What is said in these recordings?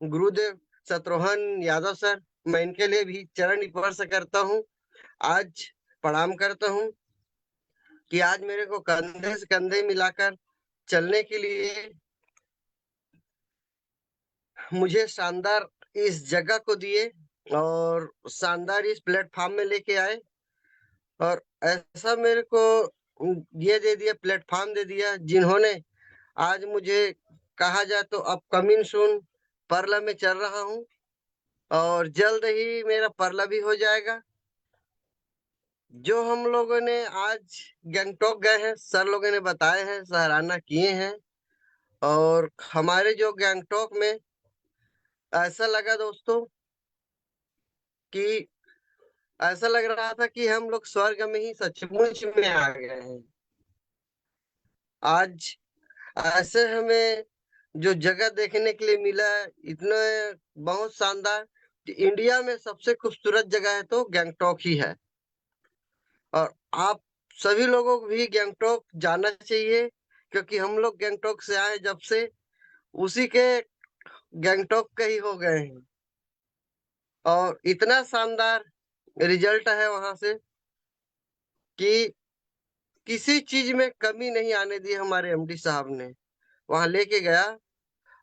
गुरुदेव Shatrughan Yadav sir, मैं इनके लिए भी चरण स्पर्श करता हूँ। आज प्रणाम करता हूँ कि आज मेरे को कंधे से कंधे मिलाकर चलने के लिए मुझे शानदार इस जगह को दिए और शानदार इस प्लेटफॉर्म में लेके आए और ऐसा मेरे को ये दे दिया, प्लेटफॉर्म दे दिया, जिन्होंने आज मुझे कहा जाए तो अपकमिंग सून परला में चल रहा हूँ और जल्द ही मेरा परला भी हो जाएगा। जो हम लोगों ने आज गंगटोक गए हैं, सर लोगों ने बताए हैं, सराहना किए हैं और हमारे जो गंगटोक में ऐसा लगा दोस्तों कि ऐसा लग रहा था कि हम लोग स्वर्ग में ही सचमुच में आ गए हैं। आज ऐसे हमें जो जगह देखने के लिए मिला है, इतना बहुत शानदार। इंडिया में सबसे खूबसूरत जगह है तो गंगटोक ही है और आप सभी लोगों को भी गंगटोक जाना चाहिए, क्योंकि हम लोग गंगटोक से आए जब से, उसी के गंगटोक के ही हो गए हैं और इतना शानदार रिजल्ट है वहां से कि किसी चीज में कमी नहीं आने दी हमारे एमडी साहब ने। वहां लेके गया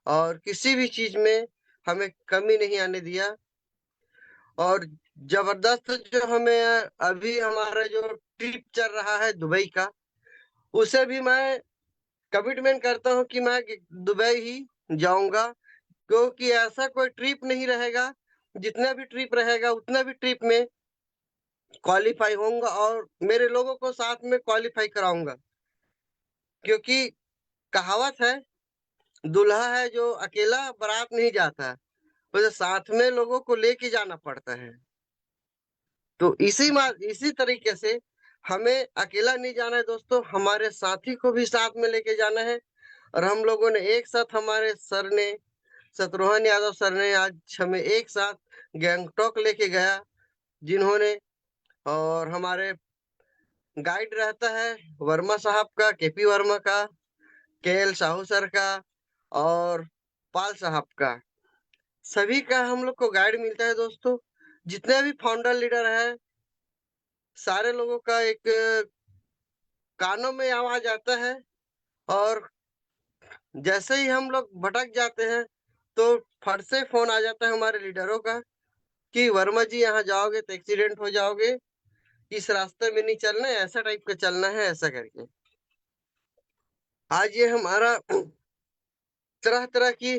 और किसी भी चीज में हमें कमी नहीं आने दिया और जबरदस्त जो हमें अभी हमारा जो ट्रिप चल रहा है दुबई का, उसे भी मैं कमिटमेंट करता हूँ कि मैं दुबई ही जाऊंगा, क्योंकि ऐसा कोई ट्रिप नहीं रहेगा, जितना भी ट्रिप रहेगा उतना भी ट्रिप में क्वालिफाई होऊंगा और मेरे लोगों को साथ में क्वालिफाई कराऊंगा। क्योंकि कहावत है, दूल्हा है जो अकेला बारात नहीं जाता, उसे साथ में लोगों को लेके जाना पड़ता है। तो इसी तरीके से हमें अकेला नहीं जाना है दोस्तों, हमारे साथी को भी साथ में लेके जाना है। और हम लोगों ने एक साथ, हमारे सर ने, शत्रुघ्न यादव सर ने आज हमें एक साथ गैंगटॉक लेके गया, जिन्होंने, और हमारे गाइड रहता है वर्मा साहब का, केपी वर्मा का, केएल साहू सर का और पाल साहब का, सभी का हम लोग को गाइड मिलता है दोस्तों। जितने भी फाउंडर लीडर है, सारे लोगों का एक कानों में आवाज आता है और जैसे ही हम लोग भटक जाते हैं तो फट से फोन आ जाता है हमारे लीडरों का कि वर्मा जी यहाँ जाओगे तो एक्सीडेंट हो जाओगे, इस रास्ते में नहीं चलना है, ऐसा टाइप का चलना है, ऐसा करके। आज ये हमारा तरह तरह की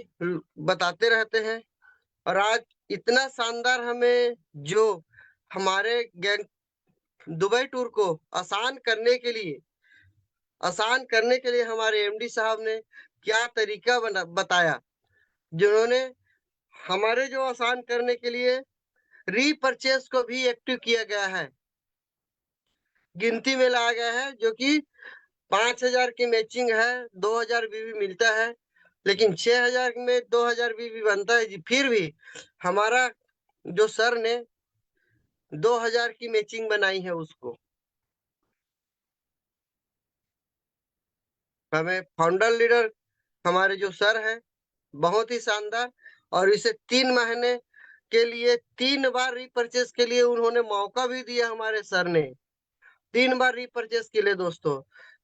बताते रहते हैं और आज इतना शानदार हमें जो हमारे गैंग दुबई टूर को आसान करने के लिए हमारे एमडी साहब ने क्या तरीका बताया, जिन्होंने हमारे जो आसान करने के लिए रीपरचेस को भी एक्टिव किया गया है, गिनती में लाया गया है, जो कि 5,000 की मैचिंग है, 2,000 बीबी मिलता है, लेकिन 6,000 में 2,000 बीबी बनता है जी। फिर भी हमारा जो सर ने 2,000 की मैचिंग बनाई है, उसको हमें फाउंडर लीडर हमारे जो सर है बहुत ही शानदार, और इसे 3 महीने के लिए 3 बार रीपरचेस के लिए उन्होंने मौका भी दिया हमारे सर ने। 3 बार रीपरचेस के लिए दोस्तों,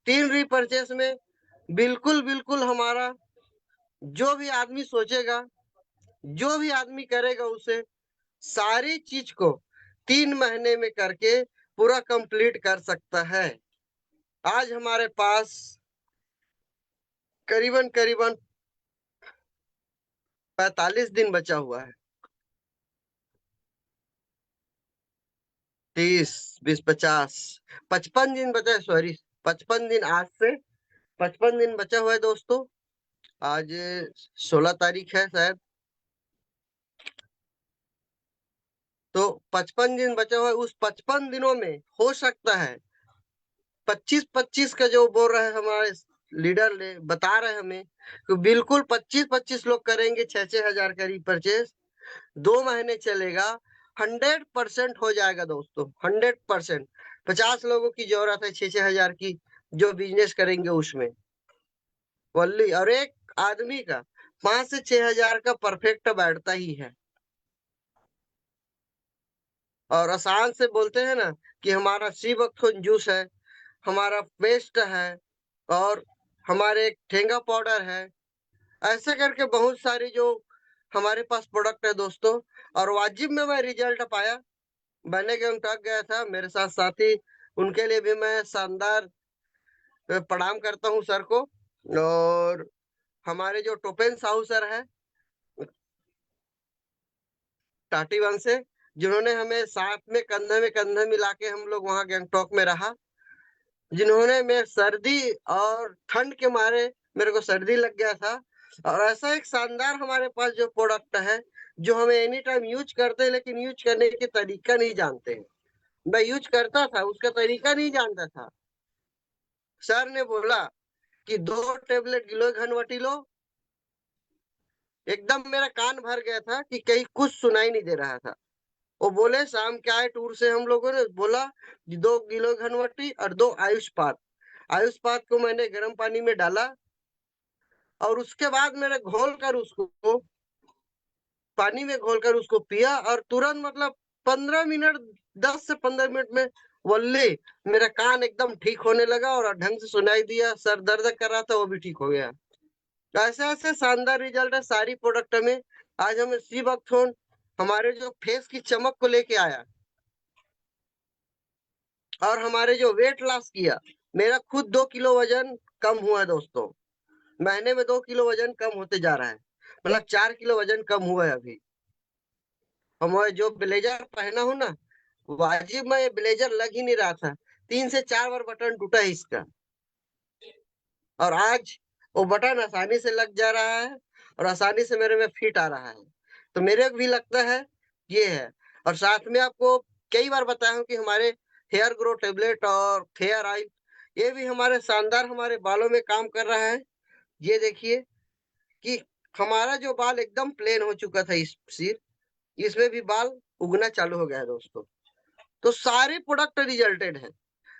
3 रीपरचेस में बिल्कुल बिल्कुल हमारा जो भी आदमी सोचेगा, जो भी आदमी करेगा, उसे सारी चीज को 3 महीने में करके पूरा कंप्लीट कर सकता है। आज हमारे पास करीबन करीबन 45 दिन बचा हुआ है। 30, 20, 50, 55 दिन बचा है, सॉरी, 55 दिन, आज से 55 दिन बचा हुआ है दोस्तों। आज 16 तारीख है शायद, तो 55 दिन बचा हुआ है। उस 55 दिनों में हो सकता है 25-25 का जो बोल रहे हैं हमारे लीडर ने, बता रहे हैं हमें कि बिल्कुल 25-25 लोग करेंगे 6-6 हजार का रीपरचेस, 2 महीने चलेगा, 100% हो जाएगा दोस्तों, 100%। 50 लोगों की जरूरत है 6-6 हजार की, जो बिजनेस करेंगे उसमें वल्ली, और एक आदमी का 5 से 6,000 का परफेक्ट बैठता ही है। और आसान से बोलते हैं ना कि हमारा सी बकथुन जूस है, हमारा पेस्ट है और हमारे ठेंगा पाउडर है। ऐसे करके बहुत सारी जो हमारे पास प्रोडक्ट है दोस्तों, और वाजिब में मैं रिजल्ट पाया। मैंने गंगटॉक गया था, मेरे साथ साथी, उनके लिए भी मैं शानदार प्रणाम करता हूँ सर को। और हमारे जो टोपेन साहू सर है टाटीवन से, जिन्होंने हमें साथ में कंधा मिला के हम लोग वहाँ गंगटोक में रहा, जिन्होंने मैं सर्दी और ठंड के मारे मेरे को सर्दी लग गया था। और ऐसा एक शानदार हमारे पास जो प्रोडक्ट है, जो हमें एनी टाइम यूज करते हैं, लेकिन यूज करने के तरीका नहीं जानते हैं। मैं यूज करता था, उसका तरीका नहीं जानता था। सर ने बोला कि 2 टेबलेट गिलोय घनवटी लो। एकदम मेरा कान भर गया था कि कहीं कुछ सुनाई नहीं दे रहा था। वो बोले शाम के आए टूर से, हम लोगों ने बोला 2 गिलोय घनवटी और 2 आयुष्पात। आयुष्पात को मैंने गर्म पानी में डाला और उसके बाद मैंने घोल कर उसको पानी में घोलकर उसको पिया, और तुरंत मतलब 15 मिनट, 10 से 15 मिनट में वल्ले मेरा कान एकदम ठीक होने लगा और ढंग से सुनाई दिया। सर दर्द कर रहा था वो भी ठीक हो गया। ऐसे ऐसे शानदार रिजल्ट है सारी प्रोडक्ट में। आज हमें सी बकथोन हमारे जो फेस की चमक को लेके आया, और हमारे जो वेट लॉस किया। मेरा खुद 2 किलो वजन कम हुआ है दोस्तों। महीने में 2 किलो वजन कम होते जा रहा है, मतलब 4 किलो वजन कम हुआ है अभी। और मैं जो ब्लेजर पहना हूं ना, वाजिब में ये ब्लेजर लग ही नहीं रहा था। 3 से 4 बार बटन टूटा है इसका, और आज वो बटन आसानी से लग जा रहा है और आसानी से मेरे में फिट आ रहा है। तो मेरे को भी लगता है ये है। और साथ में आपको कई बार बताया हूँ कि हमारे हेयर ग्रो टेबलेट और फेयर ऑयल, ये भी हमारे शानदार हमारे बालों में काम कर रहा है। ये देखिए कि हमारा जो बाल एकदम प्लेन हो चुका था इस सिर, इसमें भी बाल उगना चालू हो गया है दोस्तों। तो सारे प्रोडक्ट रिजल्टेड है,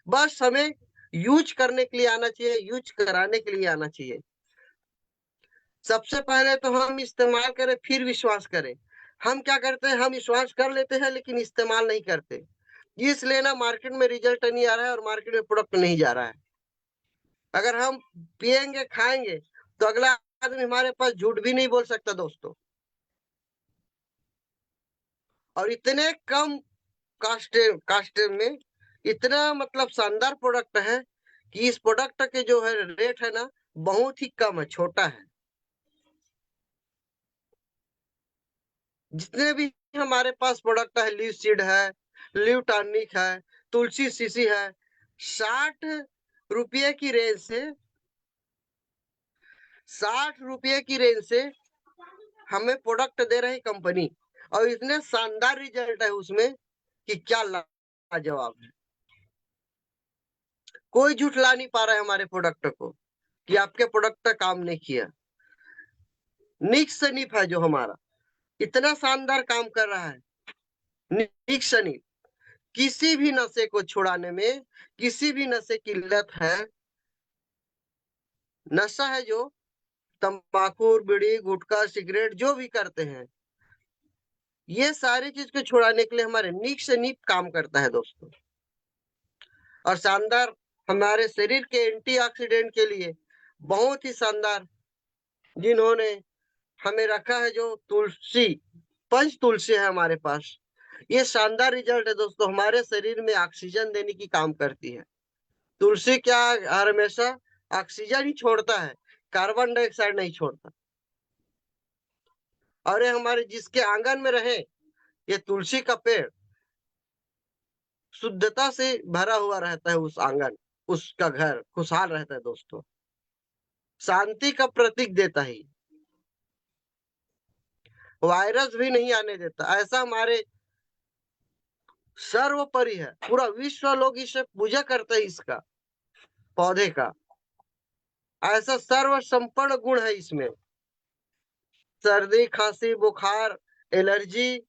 बस हमें यूज करने के लिए आना चाहिए, यूज कराने के लिए आना चाहिए। सबसे पहले तो हम इस्तेमाल करें फिर विश्वास करें। हम क्या करते हैं, हम विश्वास कर लेते हैं लेकिन इस्तेमाल नहीं करते, इसलिए ना मार्केट में रिजल्ट नहीं आ रहा है और मार्केट में प्रोडक्ट नहीं जा रहा है। अगर हम पिएंगे खाएंगे तो अगला आदमी हमारे पास झूठ भी नहीं बोल सकता दोस्तों। और इतने कम कास्ट कास्ट में इतना मतलब शानदार प्रोडक्ट है कि इस प्रोडक्ट के जो है रेट है ना, बहुत ही कम है, छोटा है। जितने भी हमारे पास प्रोडक्ट है, लीव सीड है, लीव टॉनिक है, तुलसी सीसी है, 60 रुपये की रेंज से 60 रुपये की रेंज से हमें प्रोडक्ट दे रही कंपनी, और इतने शानदार रिजल्ट है उसमें कि क्या लाजवाब है। कोई झूठ ला नहीं पा रहा है हमारे प्रोडक्ट को कि आपके प्रोडक्ट का काम नहीं किया। निक्स सनीफ है जो हमारा, इतना शानदार काम कर रहा है। निक्स सनीफ किसी भी नशे को छुड़ाने में, किसी भी नशे की लत है, नशा है जो तंबाकू बीड़ी गुटखा सिगरेट जो भी करते हैं, ये सारी चीज को छुड़ाने के लिए हमारे नीक से नीक काम करता है दोस्तों। और शानदार हमारे शरीर के एंटीऑक्सीडेंट के लिए बहुत ही शानदार जिन्होंने हमें रखा है, जो तुलसी, पंच तुलसी है हमारे पास। ये शानदार रिजल्ट है दोस्तों, हमारे शरीर में ऑक्सीजन देने की काम करती है। तुलसी क्या हमेशा ऑक्सीजन ही छोड़ता है, कार्बन डाइऑक्साइड नहीं छोड़ता। और ये हमारे जिसके आंगन में रहे, ये तुलसी का पेड़ शुद्धता से भरा हुआ रहता है, उस आंगन, उसका घर खुशहाल रहता है दोस्तों, शांति का प्रतीक देता है, वायरस भी नहीं आने देता। ऐसा हमारे सर्वोपरि है, पूरा विश्व लोग इसे पूजा करते हैं, इसका पौधे का ऐसा सर्व संपन्न गुण है इसमें। सर्दी खांसी बुखार एलर्जी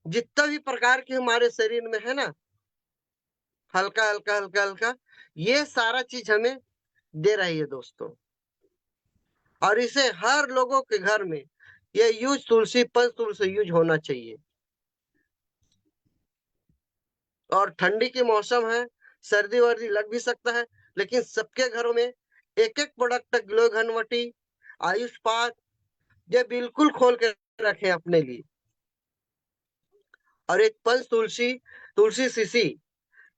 जितना भी प्रकार के हमारे शरीर में है ना, हल्का हल्का हल्का हल्का, ये सारा चीज हमें दे रही है दोस्तों। और इसे हर लोगों के घर में ये यूज तुलसी, पंच तुलसी यूज होना चाहिए। और ठंडी के मौसम है, सर्दी वर्दी लग भी सकता है, लेकिन सबके घरों में एक एक प्रोडक्ट गिलोय घनवटी, आयुष पाद, ये बिल्कुल खोल के रखें अपने लिए। और एक पंच तुलसी, तुलसी सीसी,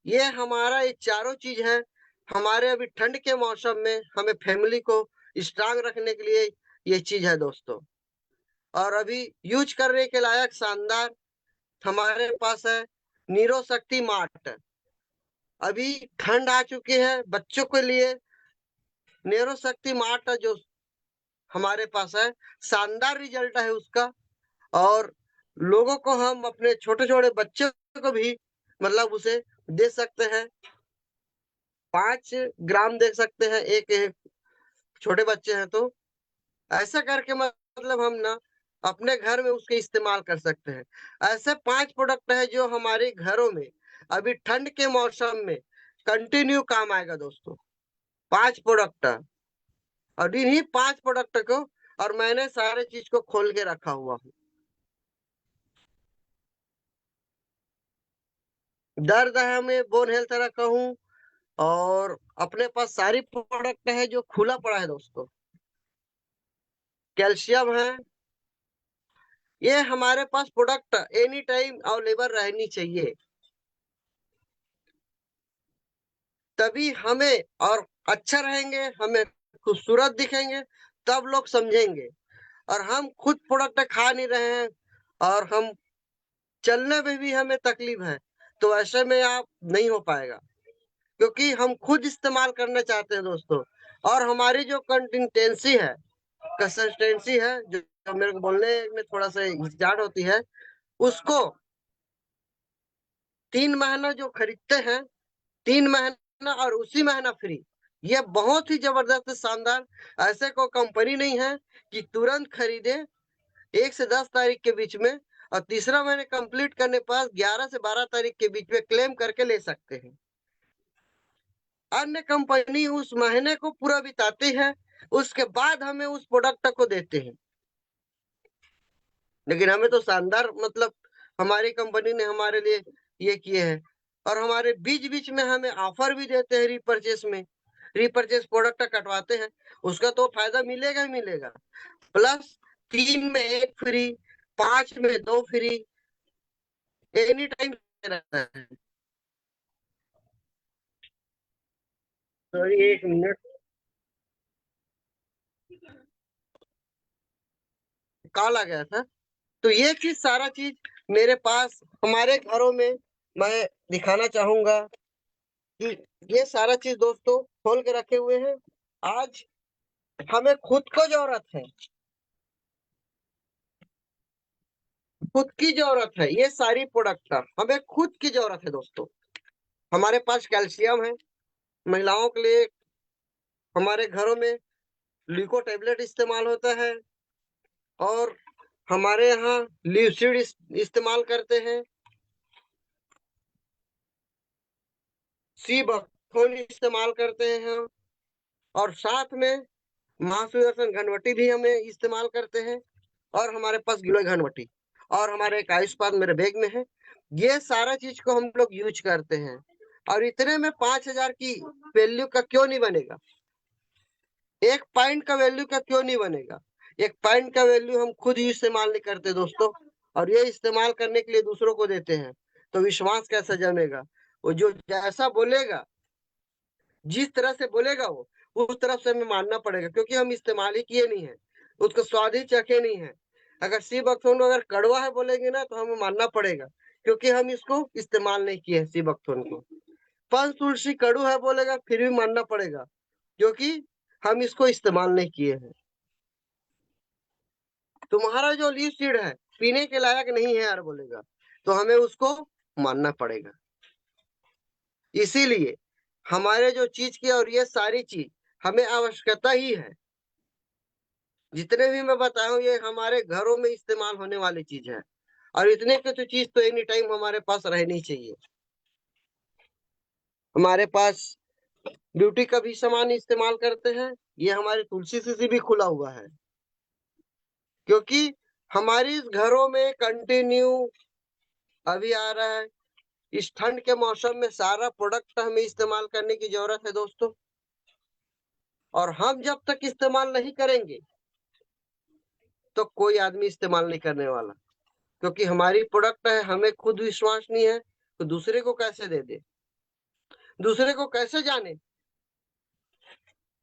ये हमारा ये चारों चीज है हमारे अभी ठंड के मौसम में हमें फैमिली को स्ट्रांग रखने के लिए ये चीज है दोस्तों। और अभी यूज करने के लायक शानदार हमारे पास है नीरो शक्ति मार्ट। अभी ठंड आ चुकी है, बच्चों के लिए नेरो शक्ति मार्ट जो हमारे पास है, शानदार रिजल्ट है उसका। और लोगों को हम अपने छोटे छोटे बच्चों को भी मतलब उसे दे सकते हैं, 5 ग्राम दे सकते हैं एक एक छोटे बच्चे हैं तो। ऐसा करके मतलब हम ना अपने घर में उसके इस्तेमाल कर सकते हैं। ऐसे 5 प्रोडक्ट है जो हमारे घरों में अभी ठंड के मौसम में कंटिन्यू काम आएगा दोस्तों। 5 प्रोडक्ट, और इन्हीं 5 प्रोडक्ट को और मैंने सारे चीज को खोल के रखा हुआ हूँ। दर्द है हमें बोन हेल्थ रखा हूँ, और अपने पास सारी प्रोडक्ट है जो खुला पड़ा है दोस्तों। कैल्शियम है, ये हमारे पास प्रोडक्ट एनी टाइम अवेलेबल रहनी चाहिए, तभी हमें और अच्छा रहेंगे, हमें खूबसूरत दिखेंगे, तब लोग समझेंगे। और हम खुद प्रोडक्ट खा नहीं रहे हैं और हम चलने में भी हमें तकलीफ है, तो ऐसे में आप नहीं हो पाएगा, क्योंकि हम खुद इस्तेमाल करना चाहते हैं दोस्तों। और हमारी जो कंसिस्टेंसी है, कंसिस्टेंसी है जो मेरे को बोलने में थोड़ा सा हिचकिचाहट होती है, उसको 3 महीना जो खरीदते हैं, 3 महीना और उसी महीना फ्री, ये बहुत ही जबरदस्त शानदार। ऐसे कोई कंपनी नहीं है कि तुरंत खरीदे 1 से 10 तारीख के बीच में, और तीसरा महीने कंप्लीट करने पर 11 से 12 तारीख के बीच में क्लेम करके ले सकते हैं। अन्य कंपनी उस महीने को पूरा बिताती है, उसके बाद हमें उस प्रोडक्ट को देते हैं। लेकिन हमें तो शानदार मतलब हमारी कंपनी ने हमारे लिए ये किए हैं। और हमारे बीच बीच में हमें ऑफर भी देते हैं, रीपरचेस में, रीपरचेस प्रोडक्ट कटवाते हैं, उसका तो फायदा मिलेगा ही मिलेगा। प्लस 3 में 1 फ्री, 5 में 2 फ्री, एनी टाइम रहता है। तो 1 मिनट, कॉल आ गया था। तो ये चीज सारा चीज मेरे पास हमारे घरों में मैं दिखाना चाहूंगा कि ये सारा चीज दोस्तों खोल के रखे हुए हैं। आज हमें खुद को जरूरत है, खुद की जरूरत है, ये सारी प्रोडक्ट का हमें खुद की जरूरत है दोस्तों। हमारे पास कैल्शियम है, महिलाओं के लिए हमारे घरों में ल्यूको टेबलेट इस्तेमाल होता है, और हमारे यहाँ ल्यूसिड इस्तेमाल करते हैं, सी बकथोन इस्तेमाल करते हैं हम, और साथ में महासुदर्शन घनवटी भी हमें इस्तेमाल करते हैं, और हमारे पास गिलोय घनवटी, और हमारे एक आयुष्पाद मेरे बैग में है। ये सारा चीज को हम लोग यूज करते हैं, और इतने में 5,000 की वैल्यू का क्यों नहीं बनेगा, 1 पॉइंट का वैल्यू का क्यों नहीं बनेगा। 1 पॉइंट का वैल्यू हम खुद ही इस्तेमाल नहीं करते दोस्तों, और ये इस्तेमाल करने के लिए दूसरों को देते हैं, तो विश्वास कैसे जमेगा। वो जो जैसा बोलेगा, जिस तरह से बोलेगा वो उस तरफ से हमें मानना पड़ेगा, क्योंकि हम इस्तेमाल ही किए नहीं है, उसको स्वाद ही चखे नहीं है। अगर सी बकथोन अगर कड़वा है बोलेंगे ना तो हमें मानना पड़ेगा, क्योंकि हम इसको इस्तेमाल नहीं किए सी बकथोन को। पंच तुलसी कड़ू है बोलेगा फिर भी मानना पड़ेगा, क्योंकि हम इसको इस्तेमाल नहीं किए हैं। तुम्हारा जो लीफ सीड है पीने के लायक नहीं है यार बोलेगा, तो हमें उसको मानना पड़ेगा। इसीलिए हमारे जो चीज की और ये सारी चीज हमें आवश्यकता ही है, जितने भी मैं बताया हूँ ये हमारे घरों में इस्तेमाल होने वाली चीज है। और इतने की तो चीज तो एनी टाइम हमारे पास रहनी चाहिए। हमारे पास ब्यूटी का भी सामान इस्तेमाल करते हैं, ये हमारी तुलसी से भी खुला हुआ है, क्योंकि हमारी घरों में कंटिन्यू अभी आ रहा है, इस ठंड के मौसम में सारा प्रोडक्ट हमें इस्तेमाल करने की जरूरत है दोस्तों। और हम जब तक इस्तेमाल नहीं करेंगे तो कोई आदमी इस्तेमाल नहीं करने वाला, क्योंकि हमारी प्रोडक्ट है, हमें खुद विश्वास नहीं है तो दूसरे को कैसे दे दे, दूसरे को कैसे जाने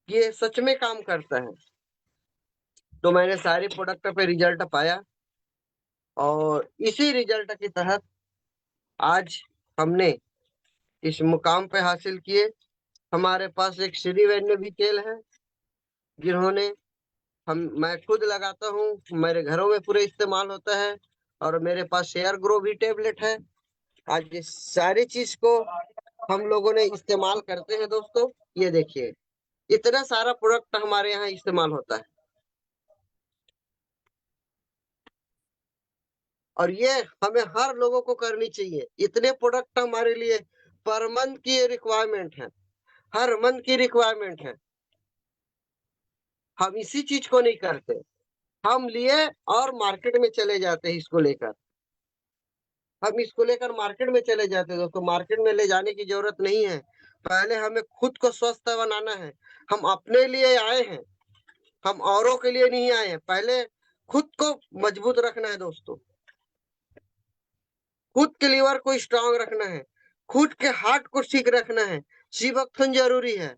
कि ये सच में काम करता है। तो मैंने सारे प्रोडक्ट पे रिजल्ट पाया और इसी रिजल्ट के तहत आज हमने इस मुकाम पे हासिल किए। हमारे पास एक श्री वैद्य भी तेल है, जिन्होंने मैं खुद लगाता हूँ, मेरे घरों में पूरे इस्तेमाल होता है। और मेरे पास शेयर ग्रो भी टेबलेट है। आज इस सारी चीज को हम लोगों ने इस्तेमाल करते हैं दोस्तों। ये देखिए, इतना सारा प्रोडक्ट हमारे यहाँ इस्तेमाल होता है, और ये हमें हर लोगों को करनी चाहिए। इतने प्रोडक्ट हमारे लिए पर मंथ की रिक्वायरमेंट है, हर मंथ की रिक्वायरमेंट है। हम इसी चीज को नहीं करते, हम लिए और मार्केट में चले जाते हैं इसको लेकर। हम इसको लेकर मार्केट में चले जाते हैं दोस्तों। मार्केट में ले जाने की जरूरत नहीं है, पहले हमें खुद को स्वस्थ बनाना है। हम अपने लिए आए हैं, हम औरों के लिए नहीं आए हैं। पहले खुद को मजबूत रखना है दोस्तों, खुद के लीवर को स्ट्रांग रखना है, खुद के हार्ट को ठीक रखना है। सीवक्थन जरूरी है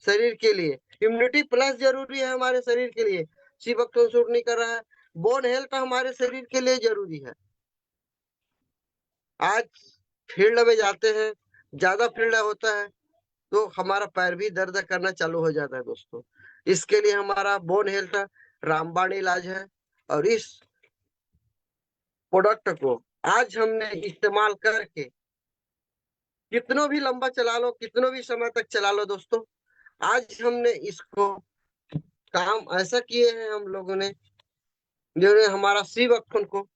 शरीर के लिए, इम्यूनिटी प्लस जरूरी है हमारे शरीर के लिए। सीवक्थन सूट नहीं कर रहा है, बोन हेल्थ हमारे शरीर के लिए जरूरी है। आज फील्ड में जाते हैं, ज्यादा फील्ड होता है तो हमारा पैर भी दर्द करना चालू हो जाता है दोस्तों। इसके लिए हमारा बोन हेल्थ रामबाण इलाज है। और इस प्रोडक्ट को आज हमने इस्तेमाल करके कितनों भी लंबा चला लो, कितनों भी समय तक चला लो दोस्तों, आज हमने इसको काम ऐसा किए हैं हम लोगों ने, जिन्होंने हमारा सी वक्फन को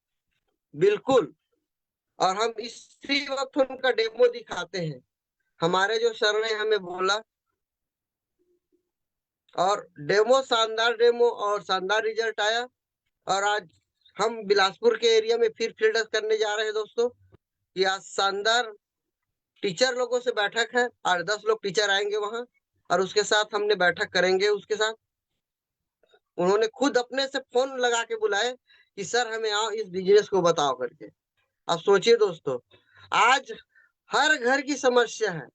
बिल्कुल। और हम इस सी वक्फन का डेमो दिखाते हैं। हमारे जो सर ने हमें बोला, और डेमो शानदार डेमो और शानदार रिजल्ट आया। और आज हम बिलासपुर के एरिया में फिर फील्ड करने जा रहे हैं दोस्तों। कि आज शानदार टीचर लोगों से बैठक है, 8-10 लोग टीचर आएंगे वहां, और उसके साथ हमने बैठक करेंगे। उसके साथ उन्होंने खुद अपने से फोन लगा के बुलाए कि सर हमें आओ इस बिजनेस को बताओ करके। अब सोचिए दोस्तों, आज हर घर की समस्या है,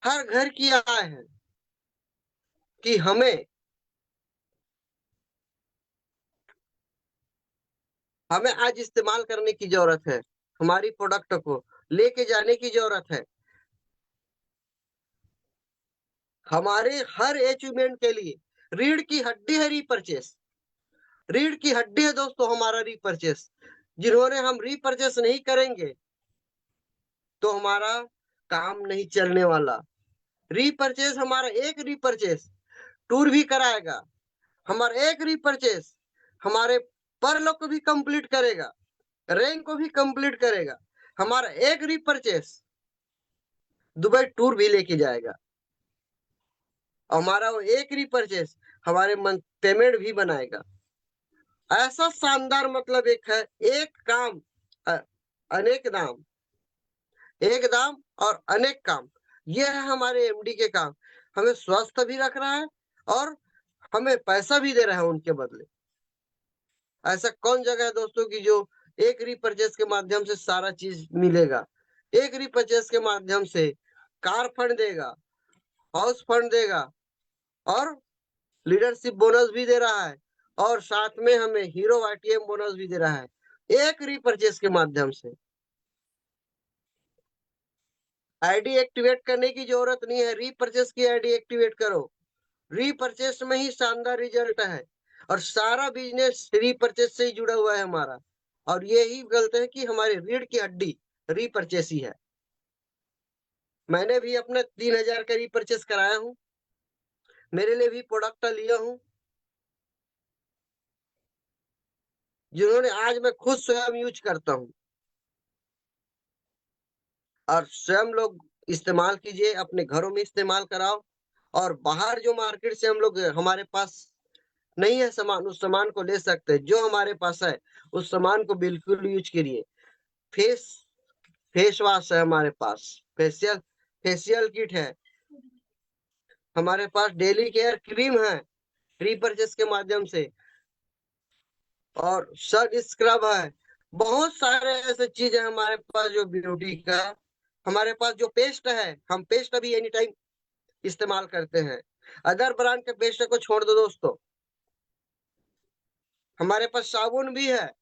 हर घर की आय है कि हमें आज इस्तेमाल करने की जरूरत है, हमारी प्रोडक्ट को लेके जाने की जरूरत है। हमारे हर अचीवमेंट के लिए रीढ़ की हड्डी है रीपरचेस, रीढ़ की हड्डी है दोस्तों हमारा रीपरचेस। जिन्होंने हम रीपरचेस नहीं करेंगे तो हमारा काम नहीं चलने वाला। रीपरचेस, हमारा एक रीपरचेस टूर भी कराएगा, हमारा एक रीपरचेस हमारे परलोक को भी कंप्लीट करेगा, रैंक को भी कंप्लीट करेगा। हमारा एक रीपरचेस दुबई टूर भी लेके जाएगा। हमारा वो एक रीपरचेस हमारे मंथ पेमेंट भी बनाएगा। ऐसा शानदार मतलब एक है, एक काम अनेक दाम, एक दाम और अनेक काम। ये है हमारे एमडी के काम। हमें स्वस्थ भी रख रहा है और हमें पैसा भी दे रहा है उनके बदले। ऐसा कौन जगह है दोस्तों की जो एक रीपरचेस के माध्यम से सारा चीज मिलेगा। एक रीपरचेस के माध्यम से कार फंड देगा, हाउस फंड देगा, और लीडरशिप बोनस भी दे रहा है, और साथ में हमें हीरो आईटीएम बोनस भी दे रहा है एक रीपरचेस के माध्यम से। आईडी एक्टिवेट करने की जरूरत नहीं है, रीपरचेस की आईडी एक्टिवेट करो। रीपरचेस में ही शानदार रिजल्ट है, और सारा बिजनेस रीपरचेस से ही जुड़ा हुआ है हमारा। और यही गलत है कि हमारी रीढ़ की हड्डी रीपरचेस ही है। मैंने भी अपना 3000 का रीपरचेस कराया हूँ, मेरे लिए भी प्रोडक्ट लिया हूँ, जिन्होंने आज मैं खुद स्वयं यूज करता हूँ। और स्वयं लोग इस्तेमाल कीजिए, अपने घरों में इस्तेमाल कराओ। और बाहर जो मार्केट से हम लोग हमारे पास नहीं है सामान, उस सामान को ले सकते हैं। जो हमारे पास है उस सामान को बिल्कुल यूज करिए। फेस फेस वॉश है हमारे पास, फेशियल फेशियल किट है हमारे पास, डेली केयर क्रीम है फ्री परचेस के माध्यम से, और सन स्क्रब है। बहुत सारे ऐसे चीज है हमारे पास जो ब्यूटी का। हमारे पास जो पेस्ट है, हम पेस्ट अभी एनी टाइम इस्तेमाल करते हैं। अदर ब्रांड के पेस्ट को छोड़ दो दोस्तों, हमारे पास साबुन भी है।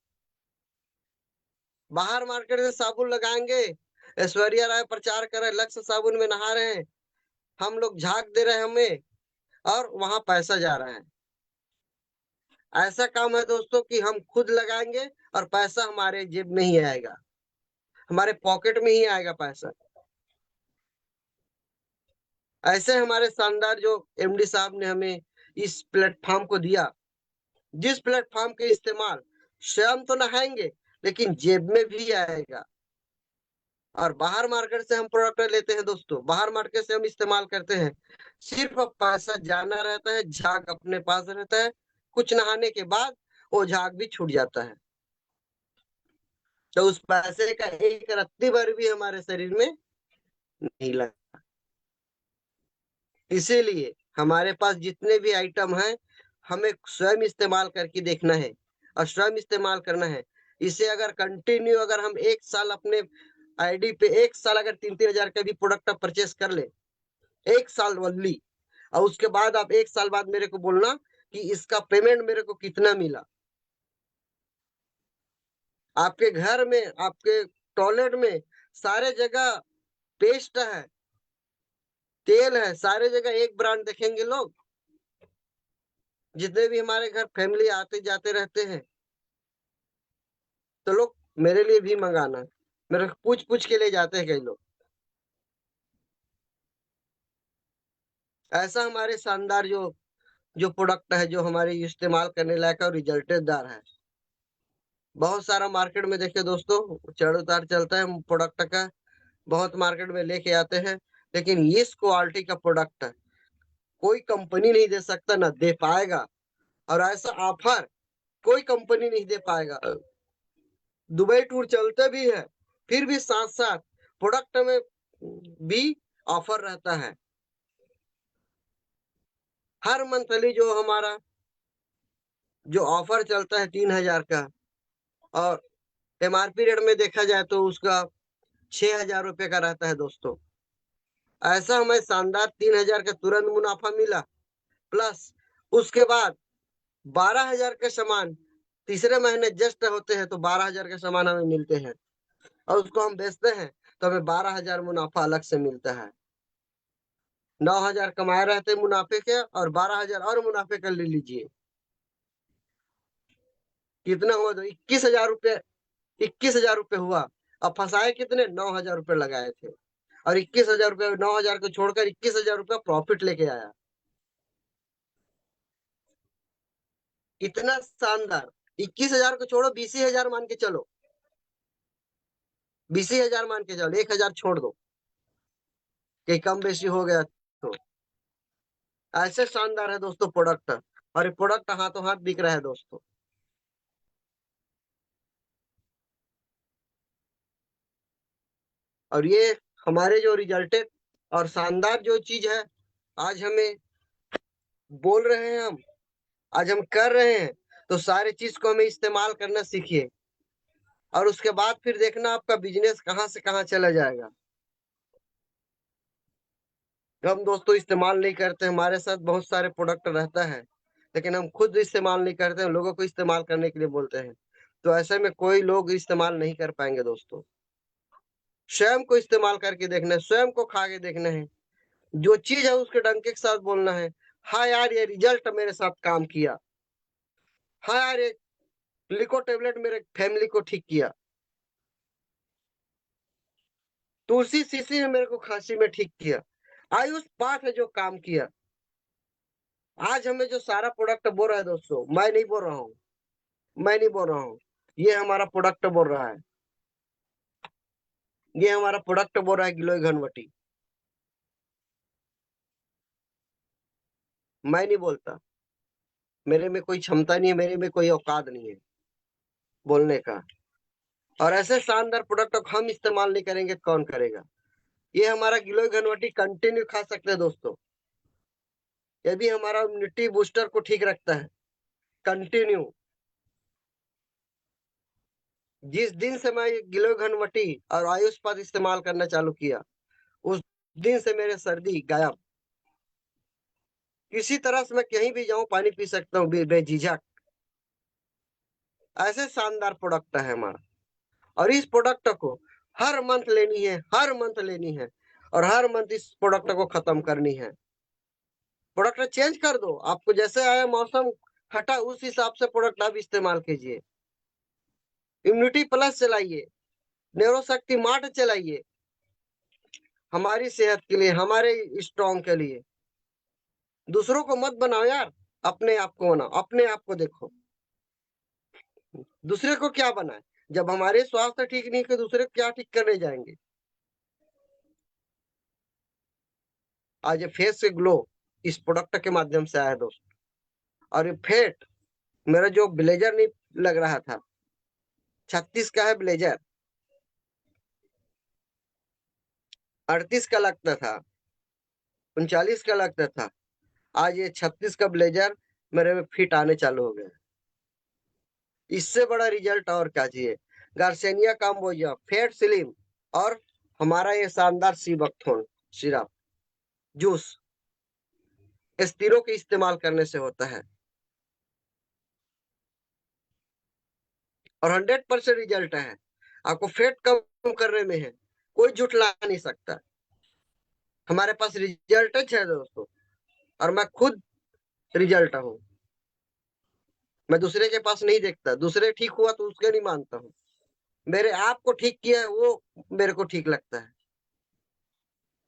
बाहर मार्केट में साबुन लगाएंगे, ऐश्वर्या राय प्रचार कर रहे लक्स साबुन में नहा रहे हैं, हम लोग झाग दे रहे हैं हमें, और वहां पैसा जा रहा है। ऐसा काम है दोस्तों कि हम खुद लगाएंगे और पैसा हमारे जेब में ही आएगा, हमारे पॉकेट में ही आएगा पैसा। ऐसे हमारे शानदार जो एमडी साहब ने हमें इस प्लेटफॉर्म को दिया, जिस प्लेटफॉर्म के इस्तेमाल स्वयं तो नहाएंगे लेकिन जेब में भी आएगा। और बाहर मार्केट से हम प्रोडक्ट लेते हैं दोस्तों, बाहर मार्केट से हम इस्तेमाल करते हैं, सिर्फ पैसा जाना रहता है, झाग अपने पास रहता है, कुछ नहाने के बाद वो झाग भी छूट जाता है। तो उस पैसे का एक रत्ती भर भी हमारे शरीर में नहीं लगा। इसीलिए हमारे पास जितने भी आइटम हैं, हमें स्वयं इस्तेमाल करके देखना है और स्वयं इस्तेमाल करना है। इसे अगर कंटिन्यू अगर हम एक साल अपने आईडी पे, एक साल अगर 3-3 हजार का भी प्रोडक्ट परचेस कर ले, एक साल वनली, और उसके बाद आप एक साल बाद मेरे को बोलना कि इसका पेमेंट मेरे को कितना मिला। आपके घर में, आपके टॉयलेट में, सारे जगह पेस्ट है, तेल है, सारे जगह एक ब्रांड देखेंगे लोग। जितने भी हमारे घर फैमिली आते जाते रहते हैं, तो लोग मेरे लिए भी मंगाना, मेरे को पूछ पूछ के ले जाते हैं कई लोग। ऐसा हमारे शानदार जो जो प्रोडक्ट है, जो हमारे इस्तेमाल करने लायक और रिजल्टेदार है। बहुत सारा मार्केट में देखिए दोस्तों, चढ़ उतार चलता है प्रोडक्ट का, बहुत मार्केट में लेके आते हैं, लेकिन इस क्वालिटी का प्रोडक्ट कोई कंपनी नहीं दे सकता, ना दे पाएगा। और ऐसा ऑफर कोई कंपनी नहीं दे पाएगा। दुबई टूर चलते भी है, फिर भी साथ साथ प्रोडक्ट में भी ऑफर रहता है। हर मंथली जो हमारा जो ऑफर चलता है 3 हजार का, और एमआरपी रेट में देखा जाए तो उसका 6 हजार रुपये का रहता है दोस्तों। ऐसा हमें शानदार 3 हजार का तुरंत मुनाफा मिला, प्लस उसके बाद 12 हजार का सामान तीसरे महीने जस्ट होते हैं तो 12 हजार के सामान हमें मिलते हैं, और उसको हम बेचते हैं तो हमें 12 हजार मुनाफा अलग से मिलता है। 9 हजार कमाए रहते मुनाफे के, और 12 हजार और मुनाफे का ले लीजिए, कितना हुआ? तो 21 हजार रुपये, 21 हजार रुपये हुआ। अब फंसाए कितने? 9 हजार रुपये लगाए थे, और 21 हजार रुपये, 9 हजार को छोड़कर 21 हजार रुपये प्रॉफिट लेके आया। इतना शानदार! 21 हजार को छोड़ो, 20 हजार मान के चलो, 20 हजार मान के चलो, 1 हजार छोड़ दो कि कम बेसी हो गया तो। ऐसे शानदार है दोस्तों प्रोडक्ट, और ये प्रोडक्ट हाथों हाथ बिक रहा है दोस्तों। और ये हमारे जो रिजल्टेड और शानदार जो चीज है, आज हमें बोल रहे हैं हम, आज हम कर रहे हैं, तो सारे चीज को हमें इस्तेमाल करना सीखिए, और उसके बाद फिर देखना आपका बिजनेस कहाँ से कहाँ चला जाएगा। हम दोस्तों इस्तेमाल नहीं करते, हमारे साथ बहुत सारे प्रोडक्ट रहता है, लेकिन हम खुद इस्तेमाल नहीं करते हैं, लोगों को इस्तेमाल करने के लिए बोलते हैं। तो ऐसे में कोई लोग इस्तेमाल नहीं कर पाएंगे दोस्तों। स्वयं को इस्तेमाल करके देखना है, स्वयं को खा के देखना है, जो चीज है उसके डंके के साथ बोलना है, हाँ यार ये रिजल्ट मेरे साथ काम किया, हाँ यार ये लिको टेबलेट मेरे फैमिली को ठीक किया, तुलसी सीसी ने मेरे को खांसी में ठीक किया, आयुष पाठ है जो काम किया। आज हमें जो सारा प्रोडक्ट बोल रहा है दोस्तों, मैं नहीं बोल रहा हूँ, मैं नहीं बोल रहा हूँ, ये हमारा प्रोडक्ट बोल रहा है, ये हमारा प्रोडक्ट बोल रहा है गिलोय घनवटी। मैं नहीं बोलता, मेरे में कोई क्षमता नहीं है, मेरे में कोई औकात नहीं है बोलने का। और ऐसे शानदार प्रोडक्ट को हम इस्तेमाल नहीं करेंगे तो कौन करेगा? ये हमारा गिलोय घनवटी कंटिन्यू खा सकते हैं दोस्तों, ये भी हमारा इम्यूनिटी बूस्टर को ठीक रखता है कंटिन्यू। जिस दिन से मैं गिलोय घनवटी और आयुष्पाद इस्तेमाल करना चालू किया, उस दिन से मेरे सर्दी गायब। किसी तरह से मैं कहीं भी जाऊं पानी पी सकता हूँ बेझिझक। ऐसे शानदार प्रोडक्ट है हमारा, और इस प्रोडक्ट को हर मंथ लेनी है, हर मंथ लेनी है, और हर मंथ इस प्रोडक्ट को खत्म करनी है। प्रोडक्ट चेंज कर दो, आपको जैसे आया मौसम हटा उस हिसाब से प्रोडक्ट आप इस्तेमाल कीजिए। इम्यूनिटी प्लस चलाइए, न्यूरोशक्ति मार्ट चलाइए, हमारी सेहत के लिए, हमारे स्ट्रॉन्ग के लिए। दूसरों को मत बनाओ यार, अपने आप को बनाओ, अपने आप को देखो। दूसरे को क्या बनाए? जब हमारे स्वास्थ्य ठीक नहीं है, दूसरे को क्या ठीक करने जाएंगे? आज ये फेस से ग्लो इस प्रोडक्ट के माध्यम से आया दोस्त। और ये फेट, मेरा जो ब्लेजर नहीं लग रहा था, 36 का है ब्लेजर, 38 का लगता था, 39 का लगता था, आज ये 36 का ब्लेजर मेरे में फिट आने चालू हो गया। इससे बड़ा रिजल्ट और क्या चाहिए? गार्सेनिया काम्बोजिया फेट स्लिम, और हमारा ये शानदार सीबकथोन सिरप जूस स्थिरों के इस्तेमाल करने से होता है, और 100% रिजल्ट है। आपको फेट कम करने में है, कोई झुठला नहीं सकता। हमारे पास रिजल्ट है दोस्तों, और मैं खुद रिजल्ट हूँ। मैं दूसरे के पास नहीं देखता, दूसरे ठीक हुआ तो उसके नहीं मानता हूँ, मेरे आप को ठीक किया है वो मेरे को ठीक लगता है।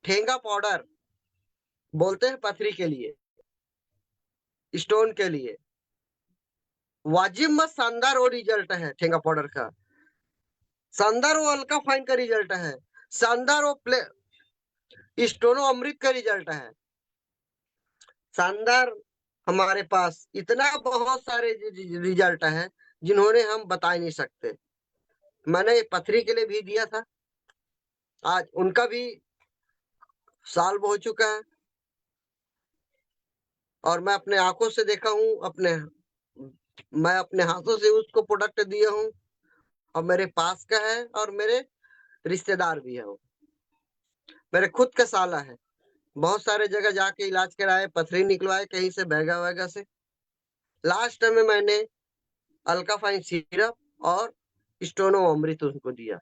ठेंगा पाउडर बोलते हैं पथरी के लिए, स्टोन के लिए, वाजिब मत शानदार वो रिजल्ट है ठेंगा पाउडर का। शानदार वो अल्का फाइन का रिजल्ट है, शानदार वो स्टोनो अमृत का रिजल्ट है, शानदार। हमारे पास इतना बहुत सारे रिजल्ट है जिन्होंने हम बता नहीं सकते। मैंने पथरी के लिए भी दिया था, आज उनका भी साल हो चुका है, और मैं अपने आंखों से देखा हूं, मैं अपने हाथों से उसको प्रोडक्ट दिया हूं, और मेरे पास का है, और मेरे रिश्तेदार भी है वो, मेरे खुद का साला है। बहुत सारे जगह जाके इलाज कराए, पथरी निकलवाए कहीं से बैगा वैगा से। लास्ट में मैंने अल्काफाइन सिरप और स्टोनो अमृत उनको दिया,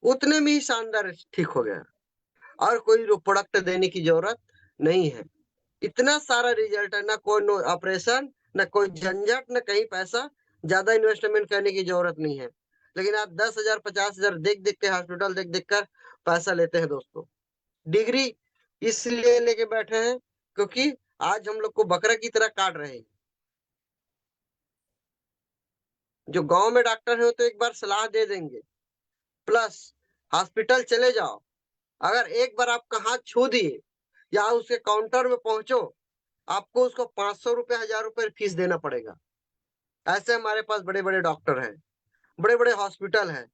उतने में ही शानदार ठीक हो गया, और कोई प्रोडक्ट देने की जरूरत नहीं है। इतना सारा रिजल्ट है, ना कोई ऑपरेशन, ना कोई झंझट, ना कहीं पैसा ज्यादा इन्वेस्टमेंट करने की जरूरत नहीं है। लेकिन आप 10,000 50,000 देख देख के हॉस्पिटल देख देख कर पैसा लेते हैं दोस्तों। डिग्री इसलिए लेके बैठे हैं क्योंकि आज हम लोग को बकरा की तरह काट रहे हैं। जो गांव में डॉक्टर है तो एक बार सलाह दे देंगे, प्लस हॉस्पिटल चले जाओ, अगर एक बार आपका हाथ छू दिए या उसके काउंटर में पहुंचो, आपको उसको 500 रुपए 1,000 रुपए फीस देना पड़ेगा। ऐसे हमारे पास बड़े बड़े डॉक्टर हैं, बड़े बड़े हॉस्पिटल हैं,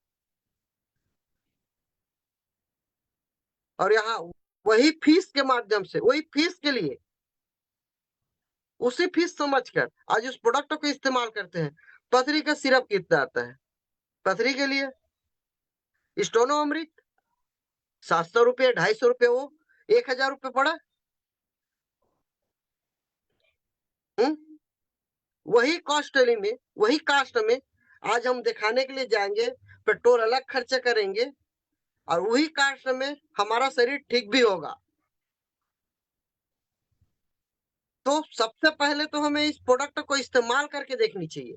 और यहाँ वही फीस के माध्यम से, वही फीस के लिए, उसी फीस समझकर आज उस प्रोडक्ट को इस्तेमाल करते हैं। पथरी का सिरप कितना आता है पथरी के लिए? स्टोनो अमृत 700 रुपये 250 रुपये, वो 1,000 रुपये पड़ा। वही कॉस्टली में, वही कास्ट में आज हम दिखाने के लिए जाएंगे, पेट्रोल अलग खर्चा करेंगे, और वही कास्ट में हमारा शरीर ठीक भी होगा। तो सबसे पहले तो हमें इस प्रोडक्ट को इस्तेमाल करके देखनी चाहिए,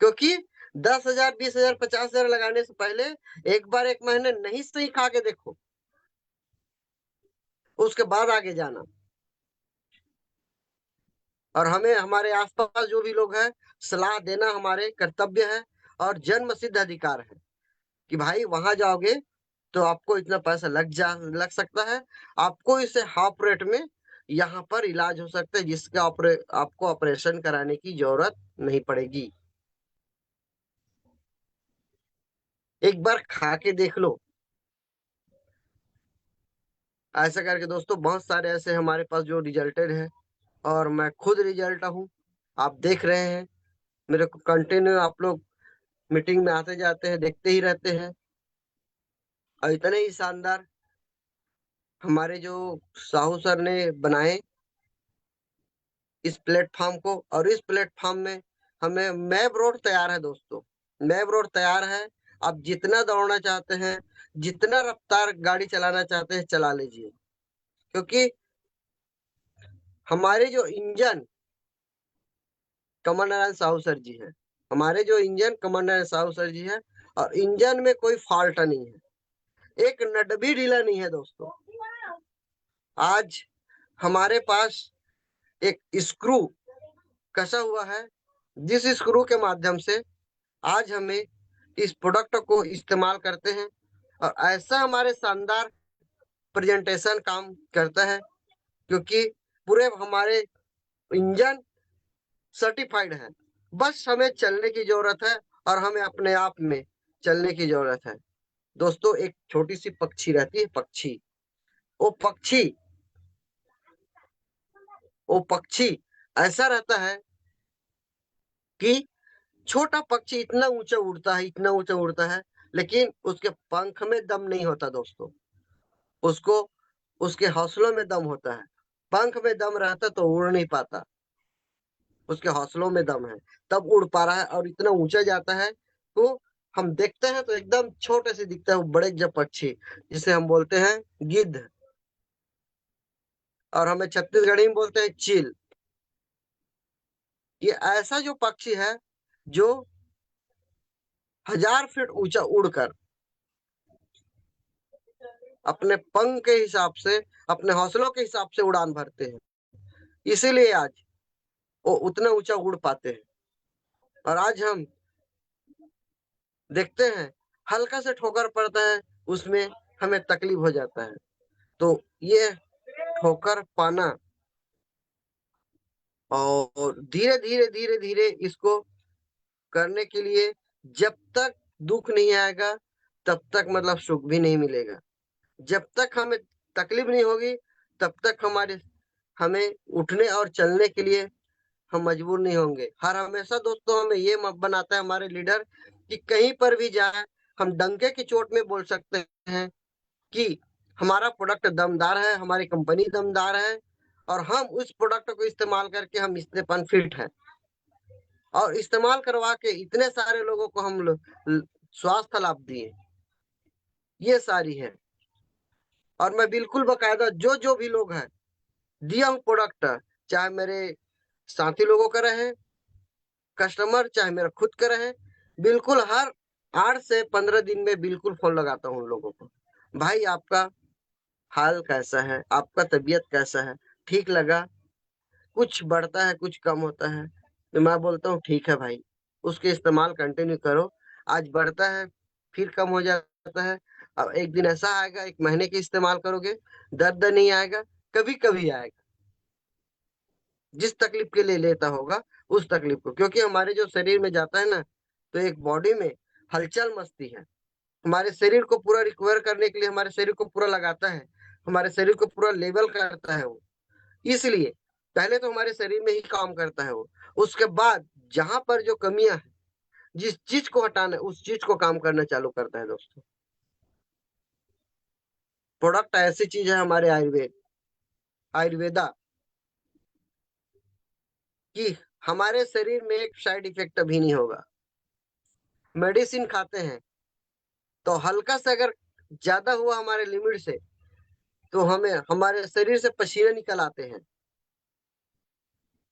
क्योंकि 10,000 20,000 50,000 लगाने से पहले एक बार 1 महीने नहीं सही खा के देखो, उसके बाद आगे जाना। और हमें हमारे आसपास जो भी लोग हैं, सलाह देना हमारे कर्तव्य है और जन्म सिद्ध अधिकार है कि भाई वहां जाओगे तो आपको इतना पैसा लग सकता है, आपको इसे हाफ रेट में यहाँ पर इलाज हो सकता है, जिसका आपको ऑपरेशन कराने की जरूरत नहीं पड़ेगी। एक बार खा के देख लो। ऐसा करके दोस्तों बहुत सारे ऐसे हमारे पास जो रिजल्टेड है, और मैं खुद रिजल्ट हूँ। आप देख रहे हैं, मेरे को कंटिन्यू आप लोग मीटिंग में आते जाते हैं, देखते ही रहते हैं। और इतने ही शानदार हमारे जो साहू सर ने बनाए इस प्लेटफॉर्म को, और इस प्लेटफॉर्म में हमें मैप रोड तैयार है दोस्तों। मैप रोड तैयार है। आप जितना दौड़ना चाहते हैं, जितना रफ्तार गाड़ी चलाना चाहते हैं, चला लीजिए। क्योंकि हमारे जो इंजन कमल नारायण साहू सर जी है, हमारे जो इंजन कमल नारायण साहू सर जी है, और इंजन में कोई फॉल्ट नहीं है, एक नट भी ढीला नहीं है दोस्तों। आज हमारे पास एक स्क्रू कसा हुआ है, जिस स्क्रू के माध्यम से आज हमें इस प्रोडक्ट को इस्तेमाल करते हैं, और ऐसा हमारे शानदार प्रेजेंटेशन काम करता है, क्योंकि पूरे हमारे इंजन सर्टिफाइड है। बस हमें चलने की जरूरत है, और हमें अपने आप में चलने की जरूरत है। दोस्तों, एक छोटी सी पक्षी रहती है, पक्षी। वो पक्षी वो पक्षी ऐसा रहता है कि छोटा पक्षी इतना ऊंचा उड़ता है, इतना ऊंचा उड़ता है, लेकिन उसके पंख में दम नहीं होता दोस्तों। उसको उसके हौसलों में दम होता है। पंख में दम रहता तो उड़ नहीं पाता। उसके हौसलों में दम है, तब उड़ पा रहा है, और इतना ऊंचा जाता है। तो हम देखते हैं तो एकदम छोटे से दिखता है वो बड़े जब पक्षी, जिसे हम बोलते हैं गिद्ध, और हमें छत्तीसगढ़ी में बोलते हैं चील। ये ऐसा जो पक्षी है जो 1000 फीट ऊंचा उड़कर अपने पंख के हिसाब से, अपने हौसलों के हिसाब से उड़ान भरते हैं। इसीलिए आज वो उतना ऊंचा उड़ पाते हैं। और आज हम देखते हैं हल्का से ठोकर पड़ता है, उसमें हमें तकलीफ हो जाता है। तो ये ठोकर पाना, और धीरे धीरे धीरे धीरे इसको करने के लिए, जब तक दुख नहीं आएगा तब तक मतलब सुख भी नहीं मिलेगा। जब तक हमें तकलीफ नहीं होगी तब तक हमें उठने और चलने के लिए हम मजबूर नहीं होंगे। हर हमेशा दोस्तों हमें ये बनाता है हमारे लीडर कि कहीं पर भी जाए हम डंके की चोट में बोल सकते हैं कि हमारा प्रोडक्ट दमदार है, हमारी कंपनी दमदार है, और हम उस प्रोडक्ट को इस्तेमाल करके हम इतने फिट है, और इस्तेमाल करवा के इतने सारे लोगों को हम स्वास्थ्य लाभ दिए। ये सारी है। और मैं बिल्कुल बकायदा जो जो भी लोग हैं दिया हूँ प्रोडक्ट, चाहे मेरे साथी लोगों का रहे कस्टमर, चाहे मेरा खुद का रहे, बिल्कुल हर 8 से 15 दिन में बिल्कुल फोन लगाता हूँ उन लोगों को। भाई आपका हाल कैसा है, आपका तबीयत कैसा है, ठीक लगा? कुछ बढ़ता है, कुछ कम होता है, तो मैं बोलता हूँ ठीक है भाई, उसके इस्तेमाल कंटिन्यू करो। आज बढ़ता है, फिर कम हो जाता है। अब एक दिन ऐसा आएगा, 1 महीने के इस्तेमाल करोगे, दर्द नहीं आएगा, कभी कभी आएगा। जिस तकलीफ के लिए लेता होगा उस तकलीफ को, क्योंकि हमारे जो शरीर में जाता है ना, तो एक बॉडी में हलचल मचती है। हमारे शरीर को पूरा रिकवर करने के लिए हमारे शरीर को पूरा लगाता है, हमारे शरीर को पूरा लेवल करता है वो। इसलिए पहले तो हमारे शरीर में ही काम करता है वो, उसके बाद जहां पर जो कमियां है, जिस चीज को हटाना है, उस चीज को काम करना चालू करता है दोस्तों। प्रोडक्ट ऐसी चीज है हमारे आयुर्वेदा कि हमारे शरीर में एक साइड इफेक्ट भी नहीं होगा। मेडिसिन खाते हैं तो हल्का से अगर ज्यादा हुआ हमारे लिमिट से, तो हमें हमारे शरीर से पसीने निकल आते हैं,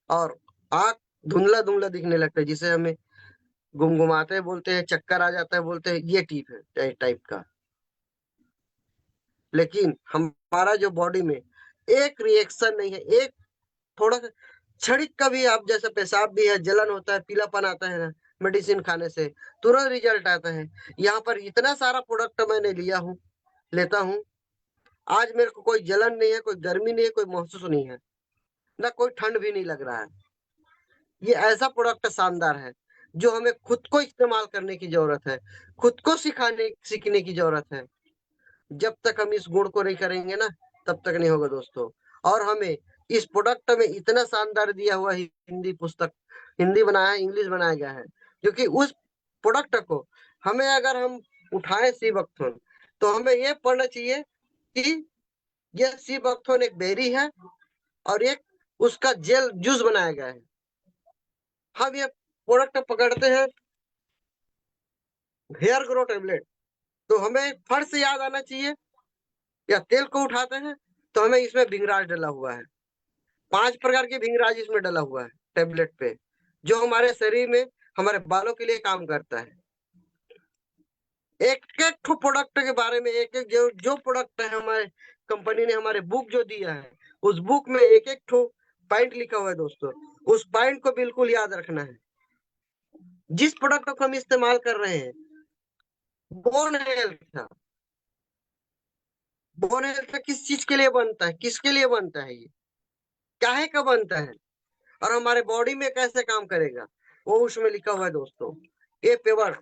और आंख धुंधला धुंधला दिखने लगता है, जिसे हमें गुमगुमाते बोलते हैं, चक्कर आ जाता है बोलते हैं, ये टाइप का। लेकिन हमारा जो बॉडी में एक रिएक्शन नहीं है, एक थोड़ा सा क्षणिक का भी, आप जैसे पेशाब भी है, जलन होता है, पीलापन आता है ना, मेडिसिन खाने से तुरंत रिजल्ट आता है। यहाँ पर इतना सारा प्रोडक्ट मैंने लेता हूँ, आज मेरे को कोई जलन नहीं है, कोई गर्मी नहीं है, कोई महसूस नहीं है। ना कोई ठंड भी नहीं लग रहा है। ये ऐसा प्रोडक्ट शानदार है जो हमें खुद को इस्तेमाल करने की जरूरत है, खुद को सीखने की जरूरत है। जब तक हम इस गुण को नहीं करेंगे ना, तब तक नहीं होगा दोस्तों। और हमें इस प्रोडक्ट में इतना शानदार दिया हुआ हिंदी पुस्तक, हिंदी बनाया है, इंग्लिश बनाया गया है, क्योंकि उस प्रोडक्ट को हमें अगर हम उठाएं सी बकथुन, तो हमें ये पढ़ना चाहिए कि यह सी बकथुन एक बेरी है और एक उसका जेल जूस बनाया गया है। हम ये प्रोडक्ट पकड़ते हैं हेयर ग्रो टेबलेट, तो हमें फट से याद आना चाहिए, या तेल को उठाते हैं तो हमें इसमें भिंगराज डला हुआ है। 5 प्रकार के भिंगराज इसमें डला हुआ है टेबलेट पे, जो हमारे शरीर में हमारे बालों के लिए काम करता है। एक एक ठो प्रोडक्ट के बारे में, एक एक जो जो प्रोडक्ट है, हमारे कंपनी ने हमारे बुक जो दिया है, उस बुक में एक एक ठो पॉइंट लिखा हुआ है दोस्तों। उस पॉइंट को बिल्कुल याद रखना है। जिस प्रोडक्ट को हम इस्तेमाल कर रहे हैं, बोन हेल्थ, बोन हेल्थ किस चीज के लिए बनता है, किसके लिए बनता है, ये काहे का बनता है, और हमारे बॉडी में कैसे काम करेगा, वो उसमें लिखा हुआ है दोस्तों। ये पेपर